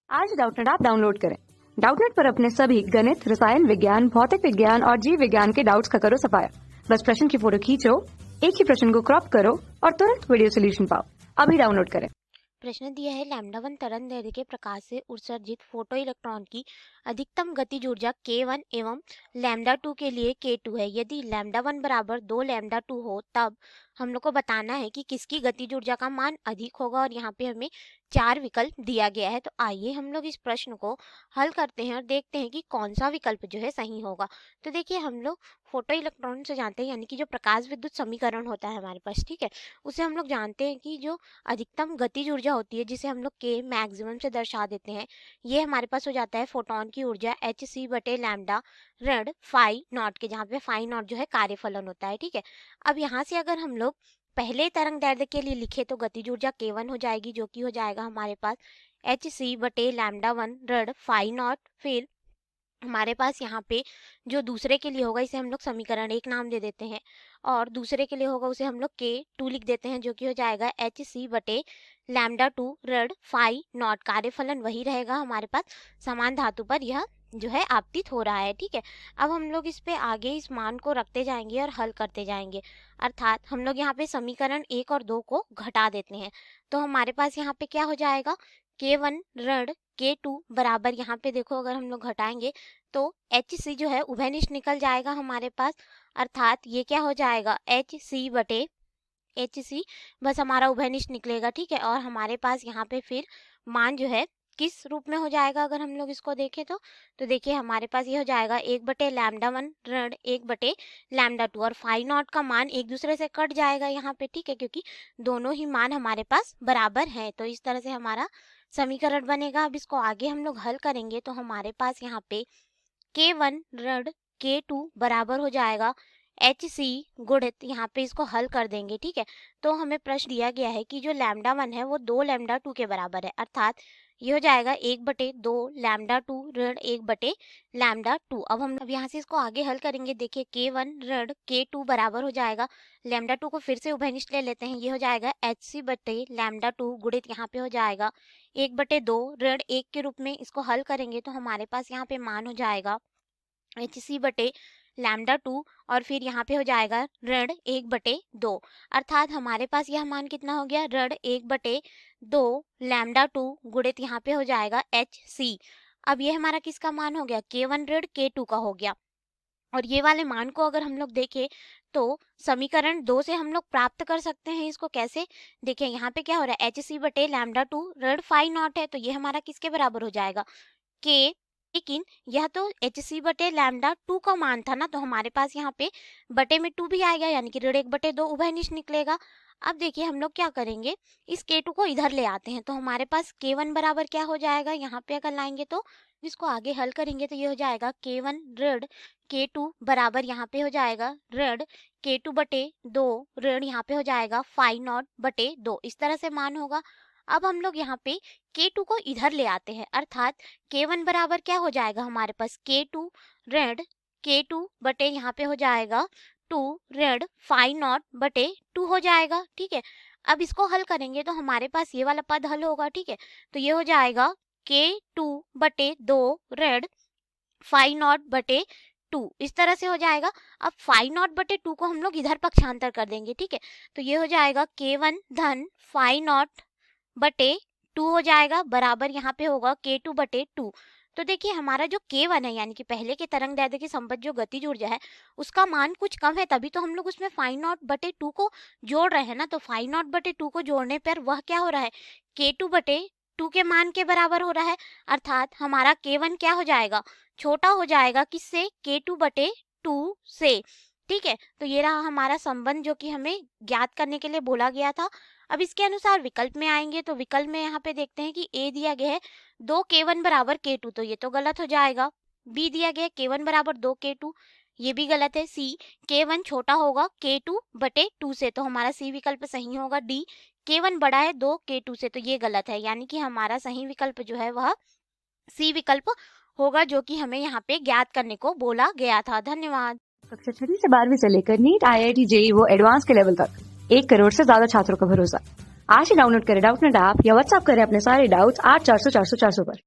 आज Doubtnut app download करें। Doubtnut पर अपने सभी गणित, रसायन विज्ञान, भौतिक विज्ञान और जीव विज्ञान के डाउट्स का करो सफाया। बस प्रश्न की फोटो खींचो, एक ही प्रश्न को क्रॉप करो और तुरंत वीडियो सोल्यूशन पाओ। अभी डाउनलोड करें। प्रश्न दिया है लैम्डा 1 तरंगदैर्ध्य के प्रकाश से उत्सर्जित फोटो इलेक्ट्रॉन की अधिकतम गतिज ऊर्जा k1 एवं लैम्डा 2 के लिए k2 है। यदि लैम्डा 1 बराबर 2 लैम्डा 2 हो तब हम लोग को बताना है कि किसकी गतिज ऊर्जा का मान अधिक होगा और यहाँ पे हमें 4 विकल्प दिया गया है। तो आइए हम लोग इस प्रश्न को हल करते हैं और देखते हैं कि कौन सा विकल्प जो है सही होगा। तो देखिए हम लोग फोटो इलेक्ट्रॉन से जानते हैं, यानी कि जो प्रकाश विद्युत समीकरण होता है हमारे पास, ठीक है, उसे हम लोग जानते हैं कि जो अधिकतम गतिज ऊर्जा होती है जिसे हम लोग के मैक्सिमम से दर्शा देते हैं, ये हमारे पास हो जाता है फोटोन की ऊर्जा एच सी बटे लैम्डा ऋण फाई नॉट के, जहाँ पे फाई नॉट जो है कार्यफलन होता है, ठीक है। अब यहाँ से अगर हम लोग पहले तरंग दैर्ध्य के लिए लिखे तो गतिज ऊर्जा k1 हो जाएगी, जो कि हो जाएगा हमारे पास एच सी बटे लैम्डा 1 ऋण फाई नॉट। फिर हमारे पास यहाँ पे जो दूसरे के लिए होगा इसे हम लोग समीकरण 1 नाम दे देते हैं और दूसरे के लिए होगा उसे हम लोग k2 लिख देते हैं, जो कि हो जाएगा एच सी बटे लैम्डा 2 ऋण फाई नॉट। कार्यफलन वही रहेगा हमारे पास, समान धातु पर यह जो है आपतित हो रहा है, ठीक है। अब हम लोग इस पे आगे इस मान को रखते जाएंगे और हल करते जाएंगे, अर्थात हम लोग यहाँ पे समीकरण 1 और 2 को घटा देते हैं। तो हमारे पास यहाँ पे क्या हो जाएगा, k1 ऋण k2 बराबर, यहाँ पे देखो अगर हम लोग घटाएंगे तो एच सी जो है उभयनिष्ठ निकल जाएगा हमारे पास, अर्थात ये क्या हो जाएगा एच सी बटे एच सी, बस हमारा उभयनिष्ठ निकलेगा, ठीक है। और हमारे पास यहाँ पे फिर मान जो है किस रूप में हो जाएगा अगर हम लोग इसको देखें तो देखिए हमारे पास ये हो जाएगा 1 बटे लैम्डा 1 ऋण 1 बटे लैम्डा 2 और फाई नॉट का मान एक दूसरे से कट जाएगा यहाँ पे, ठीक है, क्योंकि दोनों ही मान हमारे पास बराबर हैं। तो इस तरह से हमारा समीकरण बनेगा। अब इसको आगे हम लोग हल करेंगे तो हमारे पास यहाँ पे k1 ऋण k2 बराबर हो जाएगा एच सी गुणित, यहाँ पे इसको हल कर देंगे, ठीक है। तो हमें प्रश्न दिया गया है कि जो लैम्डा 1 है वो 2 लैम्डा 2 के बराबर है, अर्थात ये हो जाएगा 1 बटे 2 लैम्डा 2 ऋण 1 बटे लैम्डा 2। अब यहाँ से इसको आगे हल करेंगे। देखिए k1 ऋण k2 बराबर हो जाएगा, लैम्डा 2 को फिर से उभयनिष्ठ ले लेते हैं, ये हो जाएगा एच सी बटे लैम्डा 2 गुणित यहाँ पे हो जाएगा 1 बटे 2 ऋण 1 के रूप में। इसको हल करेंगे तो हमारे पास यहाँ पे मान हो जाएगा एच सी बटे लैम्डा 2 और फिर यहाँ पे हो जाएगा ऋण 1 बटे 2, अर्थात हमारे पास यह मान कितना हो गया, ऋण 1 बटे 2 लैम्डा 2 गुणित यहाँ पे हो जाएगा एच सी। अब ये हमारा किसका मान हो गया, k1 ऋण k2 का हो गया। और ये वाले मान को अगर हम लोग देखें तो समीकरण 2 से हम लोग प्राप्त कर सकते हैं। इसको कैसे, देखिए यहाँ पे क्या हो रहा है, एच सी बटे लैम्डा 2 ऋण फाई नॉट है, तो ये हमारा किसके बराबर हो जाएगा, k, लेकिन यह तो एच सी बटे लैम्डा 2 का मान था ना, तो हमारे पास यहाँ पे बटे में 2 भी आएगा, यानी कि ऋण 1 बटे 2 उभयनिष्ठ निकलेगा। अब देखिए हम लोग क्या करेंगे, इस k2 को इधर ले आते हैं तो हमारे पास k1 बराबर क्या हो जाएगा, यहाँ पे अगर लाएंगे तो इसको आगे हल करेंगे तो ये हो जाएगा k1 ऋण k2 बराबर, यहाँ पे हो जाएगा ऋण k2 बटे 2 ऋण यहाँ पे हो जाएगा फाई नॉट बटे 2, इस तरह से मान होगा। अब हम लोग यहाँ पे k2 को इधर ले आते हैं, अर्थात k1 बराबर क्या हो जाएगा हमारे पास k2 ऋण k2 बटे यहाँ पे हो जाएगा 2 ऋण फाई नॉट बटे 2 हो जाएगा, ठीक है। अब इसको हल करेंगे तो हमारे पास ये वाला पद हल होगा, ठीक है। तो ये हो जाएगा k2 बटे 2 ऋण फाई नॉट बटे 2, इस तरह से हो जाएगा। अब फाई नॉट बटे 2 को हम लोग इधर पक्षांतर कर देंगे, ठीक है। तो ये हो जाएगा k1 धन फाई नॉट बटे 2 हो जाएगा, बराबर यहाँ पे होगा k2 बटे 2। तो देखिए हमारा जो k1 है, यानी कि पहले के तरंग दैर्ध्य के संबंध जो गतिज ऊर्जा है उसका मान कुछ कम है, तभी तो हम लोग उसमें फाई नॉट बटे 2 को जोड़ रहे हैं ना। तो फाई नॉट बटे 2 को जोड़ने पर वह क्या हो रहा है, k2 बटे 2 के मान के बराबर हो रहा है, अर्थात हमारा k1 क्या हो जाएगा, छोटा हो जाएगा किससे, k2 बटे 2 से, ठीक है। तो ये रहा हमारा संबंध जो कि हमें ज्ञात करने के लिए बोला गया था। अब इसके अनुसार विकल्प में आएंगे तो विकल्प में यहाँ पे देखते हैं कि a दिया गया है 2 k1 बराबर k2, तो ये तो गलत हो जाएगा। b दिया गया है k1 बराबर 2 k2, ये भी गलत है। c, k1 छोटा होगा k2 बटे 2 से, तो हमारा c विकल्प सही होगा। d, k1 बड़ा है 2 k2 से, तो ये गलत है, यानी कि हमारा सही विकल्प जो है वह c विकल्प होगा, जो कि हमें यहाँ पे ज्ञात करने को बोला गया था। धन्यवाद। कक्षा 6 से 12वीं से लेकर नीट, IIT, JEE वो एडवांस के लेवल तक 1 करोड़ से ज्यादा छात्रों का भरोसा। आज ही डाउनलोड करें डाउटनेट ऐप या व्हाट्सएप करें अपने सारे डाउट्स 8400 400 400 पर।